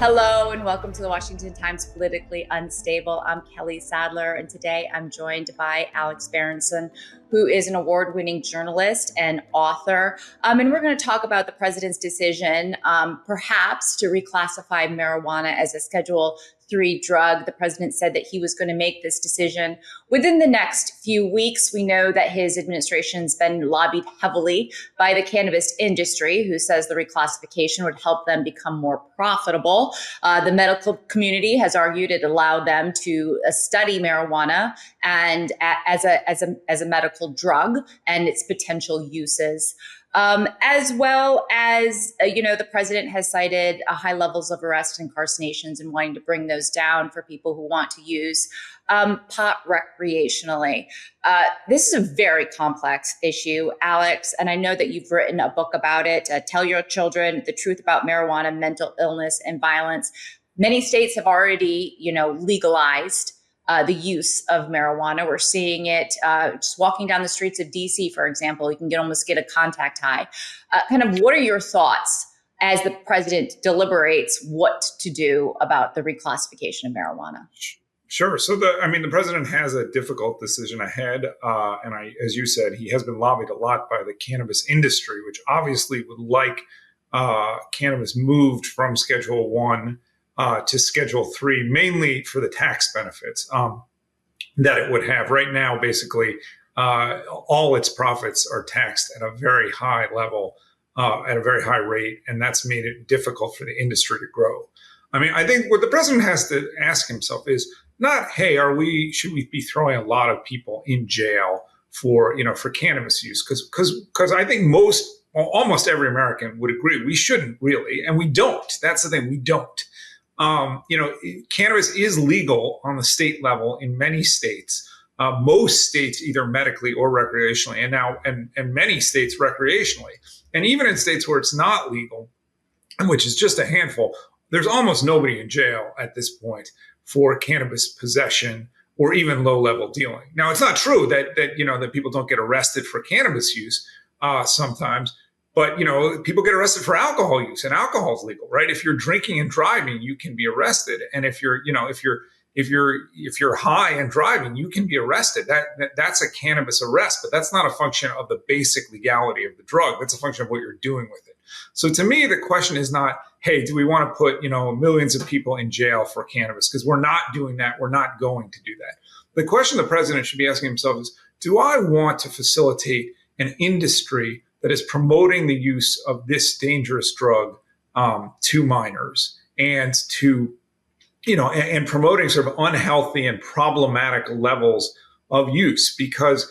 Hello and welcome to the Washington Times Politically Unstable. I'm Kelly Sadler, and today I'm joined by Alex Berenson, who is an award-winning journalist and author. And we're going to talk about the president's decision, perhaps to reclassify marijuana as a Schedule III drug. The president said that he was going to make this decision within the next few weeks. We know that his administration's been lobbied heavily by the cannabis industry, who says the reclassification would help them become more profitable. The medical community has argued it allowed them to study marijuana and as a medical drug and its potential uses. As well as, the president has cited high levels of arrest and incarcerations and wanting to bring those down for people who want to use pot recreationally. This is a very complex issue, Alex, and I know that you've written a book about it. Tell Your Children the Truth About Marijuana, Mental Illness, and Violence. Many states have already, legalized the use of marijuana. We're seeing it just walking down the streets of D.C., for example. You can almost get a contact high. What are your thoughts as the president deliberates what to do about the reclassification of marijuana? Sure. So the president has a difficult decision ahead. As you said, he has been lobbied a lot by the cannabis industry, which obviously would like cannabis moved from Schedule 1 to Schedule 3, mainly for the tax benefits that it would have. Right now, basically, all its profits are taxed at a very high level, at a very high rate, and that's made it difficult for the industry to grow. I think what the president has to ask himself is not, hey, should we be throwing a lot of people in jail for cannabis use? Because I think almost every American would agree we shouldn't really, and we don't. That's the thing, we don't. Cannabis is legal on the state level in many states. Most states either medically or recreationally, and many states recreationally. And even in states where it's not legal, which is just a handful, there's almost nobody in jail at this point for cannabis possession or even low-level dealing. Now, it's not true that people don't get arrested for cannabis use sometimes. But, people get arrested for alcohol use, and alcohol is legal, right? If you're drinking and driving, you can be arrested. And if you're high and driving, you can be arrested. That's a cannabis arrest, but that's not a function of the basic legality of the drug. That's a function of what you're doing with it. So to me, the question is not, hey, do we want to put, millions of people in jail for cannabis? Because we're not doing that. We're not going to do that. The question the president should be asking himself is, do I want to facilitate an industry that is promoting the use of this dangerous drug to minors and to, and promoting sort of unhealthy and problematic levels of use? Because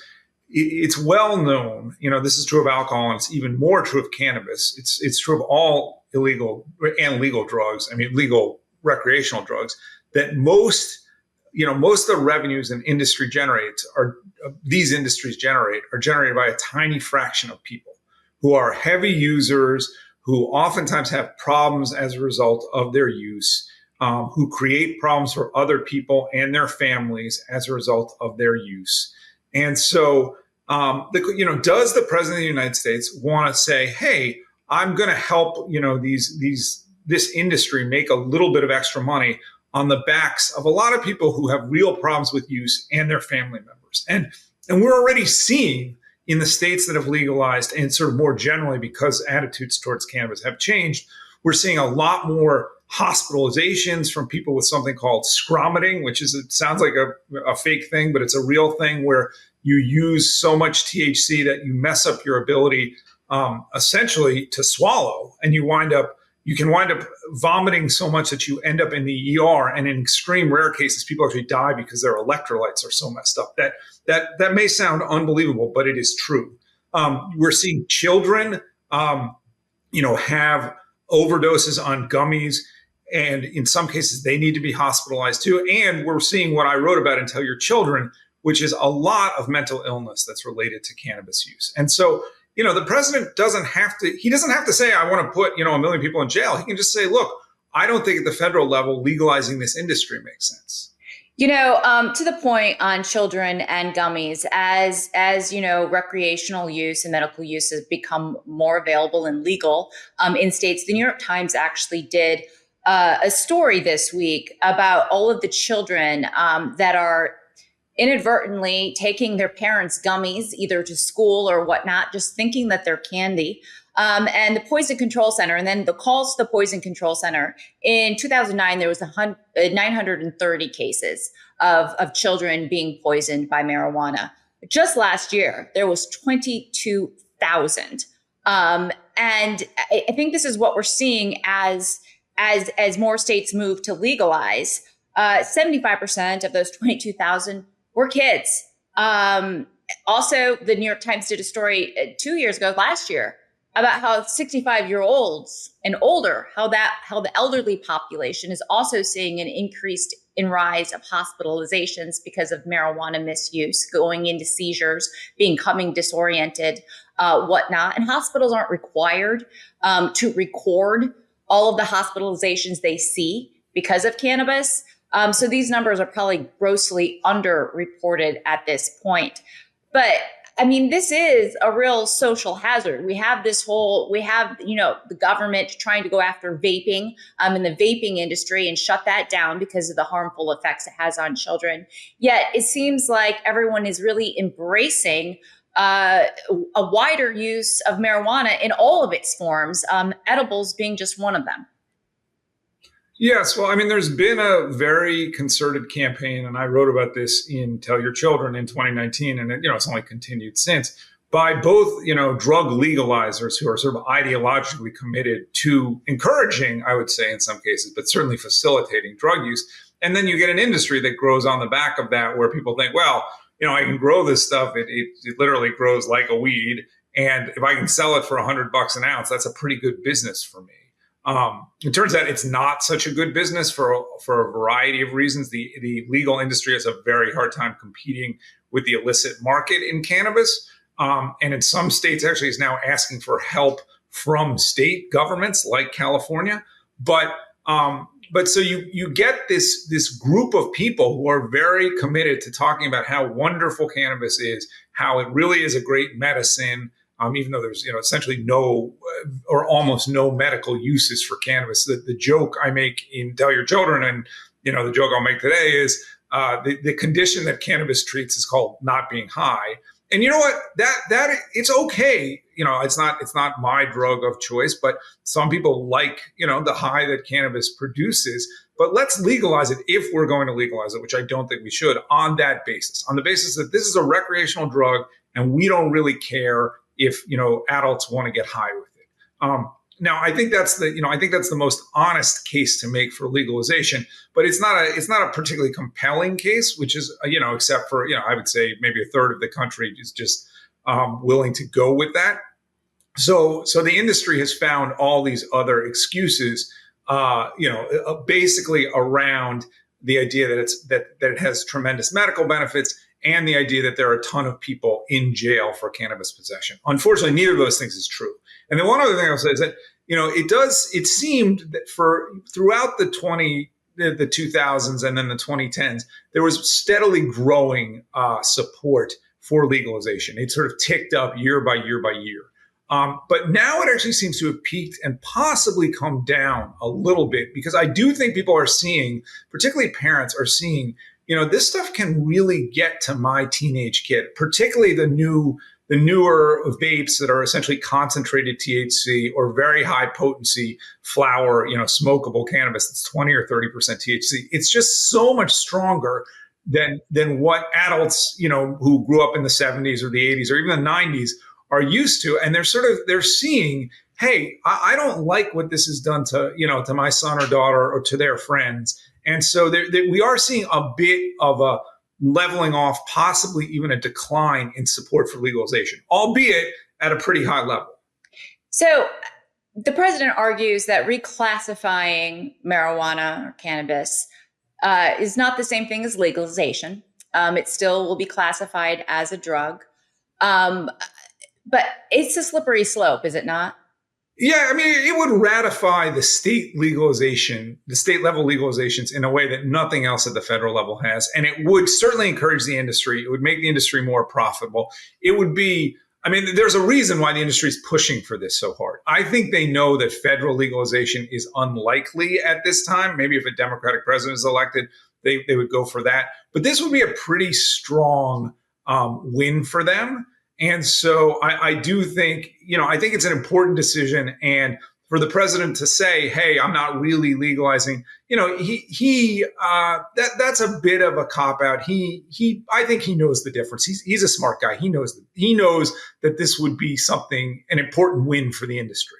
it's well known, this is true of alcohol, and it's even more true of cannabis. It's true of all illegal and legal drugs. Legal recreational drugs, that most of the revenues an industry generates are generated by a tiny fraction of people who are heavy users, who oftentimes have problems as a result of their use, who create problems for other people and their families as a result of their use. And so, does the president of the United States want to say, hey, I'm going to help, this industry make a little bit of extra money on the backs of a lot of people who have real problems with use and their family members? And we're already seeing in the states that have legalized, and sort of more generally because attitudes towards cannabis have changed, we're seeing a lot more hospitalizations from people with something called scromiting, which it sounds like a fake thing, but it's a real thing where you use so much THC that you mess up your ability essentially to swallow, and you can wind up vomiting so much that you end up in the ER. And in extreme rare cases, people actually die because their electrolytes are so messed up. That may sound unbelievable, but it is true. We're seeing children, have overdoses on gummies, and in some cases they need to be hospitalized too. And we're seeing what I wrote about in Tell Your Children, which is a lot of mental illness that's related to cannabis use. And so, the president doesn't have to say, I want to put, 1 million people in jail. He can just say, look, I don't think at the federal level legalizing this industry makes sense. To the point on children and gummies, as recreational use and medical use has become more available and legal in states, the New York Times actually did a story this week about all of the children that are inadvertently taking their parents' gummies either to school or whatnot, just thinking that they're candy. And the Poison Control Center, and then the calls to the Poison Control Center. In 2009, there was 930 cases of children being poisoned by marijuana. Just last year, there was 22,000. And I think this is what we're seeing as more states move to legalize. 75% of those 22,000 were kids. Also, the New York Times did a story 2 years ago, last year, about how 65-year-olds and older, how the elderly population is also seeing an increased in rise of hospitalizations because of marijuana misuse, going into seizures, becoming disoriented, whatnot. And hospitals aren't required to record all of the hospitalizations they see because of cannabis. So these numbers are probably grossly underreported at this point. But I mean, this is a real social hazard. We have the government trying to go after vaping in the vaping industry and shut that down because of the harmful effects it has on children. Yet it seems like everyone is really embracing a wider use of marijuana in all of its forms, edibles being just one of them. Yes, well, I mean, there's been a very concerted campaign, and I wrote about this in Tell Your Children in 2019, and it's only continued since, by both, drug legalizers who are sort of ideologically committed to encouraging, I would say in some cases, but certainly facilitating drug use. And then you get an industry that grows on the back of that, where people think, well, I can grow this stuff. It literally grows like a weed. And if I can sell it for $100 an ounce, that's a pretty good business for me. It turns out it's not such a good business for a variety of reasons. The legal industry has a very hard time competing with the illicit market in cannabis. And in some states actually is now asking for help from state governments like California. But so you get this group of people who are very committed to talking about how wonderful cannabis is, how it really is a great medicine. Even though there's essentially no or almost no medical uses for cannabis. The joke I make in Tell Your Children, and the joke I'll make today is the condition that cannabis treats is called not being high. And you know what? That it's okay. It's not my drug of choice, but some people like the high that cannabis produces. But let's legalize it if we're going to legalize it, which I don't think we should, on that basis, on the basis that this is a recreational drug and we don't really care if adults want to get high with it. Now, I think that's the most honest case to make for legalization, but it's not a particularly compelling case, which is except for I would say maybe a third of the country is just willing to go with that. So the industry has found all these other excuses, basically around the idea that it has tremendous medical benefits, and the idea that there are a ton of people in jail for cannabis possession. Unfortunately, neither of those things is true. And then one other thing I'll say is that, it seemed that throughout the 2000s and then the 2010s, there was steadily growing support for legalization. It sort of ticked up year by year by year. But now it actually seems to have peaked and possibly come down a little bit, because I do think people are seeing, particularly parents are seeing, this stuff can really get to my teenage kid, particularly the newer vapes that are essentially concentrated THC or very high potency flower, smokable cannabis that's 20 or 30% THC. It's just so much stronger than what adults, who grew up in the 70s or the 80s or even the 90s are used to. And they're seeing, hey, I don't like what this has done to my son or daughter or to their friends. And so we are seeing a bit of a leveling off, possibly even a decline in support for legalization, albeit at a pretty high level. So the president argues that reclassifying marijuana or cannabis is not the same thing as legalization. It still will be classified as a drug. But it's a slippery slope, is it not? Yeah, I mean, it would ratify the state legalization, the state level legalizations in a way that nothing else at the federal level has. And it would certainly encourage the industry. It would make the industry more profitable. It would be I mean, there's a reason why the industry is pushing for this so hard. I think they know that federal legalization is unlikely at this time. Maybe if a Democratic president is elected, they would go for that. But this would be a pretty strong win for them. And so I do think, I think it's an important decision. And for the president to say, "Hey, I'm not really legalizing," that's a bit of a cop out. I think he knows the difference. He's a smart guy. He knows that this would be an important win for the industry.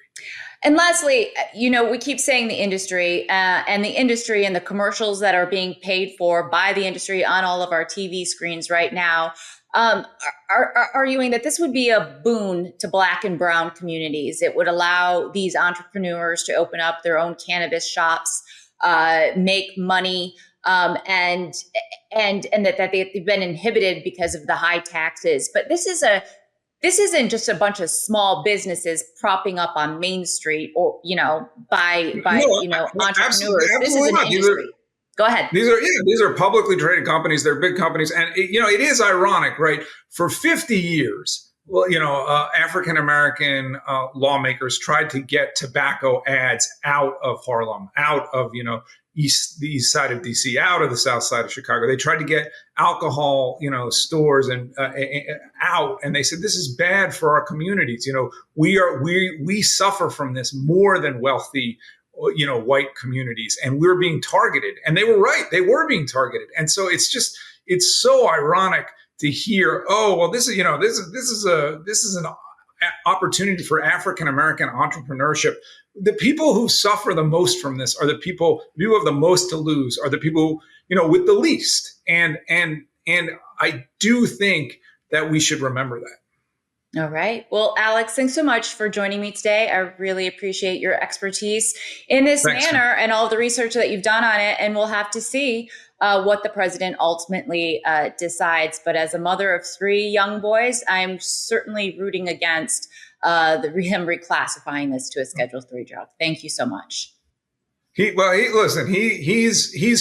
And lastly, we keep saying the industry and the commercials that are being paid for by the industry on all of our TV screens right now are arguing that this would be a boon to Black and brown communities. It would allow these entrepreneurs to open up their own cannabis shops, make money, and that they've been inhibited because of the high taxes. But this isn't just a bunch of small businesses propping up on Main Street or by entrepreneurs. Absolutely this is an industry. Go ahead. These are publicly traded companies. They're big companies. And, it is ironic, right? For 50 years, African-American lawmakers tried to get tobacco ads out of Harlem, out of, the east side of D.C., out of the south side of Chicago. They tried to get alcohol, stores and out. And they said, this is bad for our communities. We suffer from this more than wealthy white communities, and we're being targeted. And they were right. They were being targeted. And so it's so ironic to hear, oh, well, this is an opportunity for African-American entrepreneurship. The people who suffer the most from this are the people who have the most to lose, are the people, with the least. And I do think that we should remember that. All right. Well, Alex, thanks so much for joining me today. I really appreciate your expertise in this manner and all the research that you've done on it. And we'll have to see what the president ultimately decides. But as a mother of 3 young boys, I'm certainly rooting against him reclassifying this to a Schedule III drug. Thank you so much. He's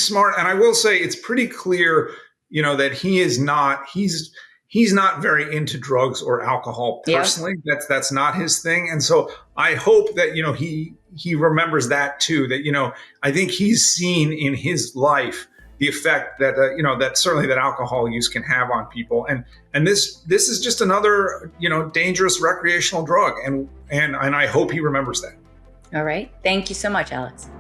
smart. And I will say it's pretty clear, that he's not very into drugs or alcohol personally. Yeah. That's not his thing. And so I hope that, he remembers that too, that, I think he's seen in his life the effect that, that certainly that alcohol use can have on people. And this is just another, dangerous recreational drug. And I hope he remembers that. All right. Thank you so much, Alex.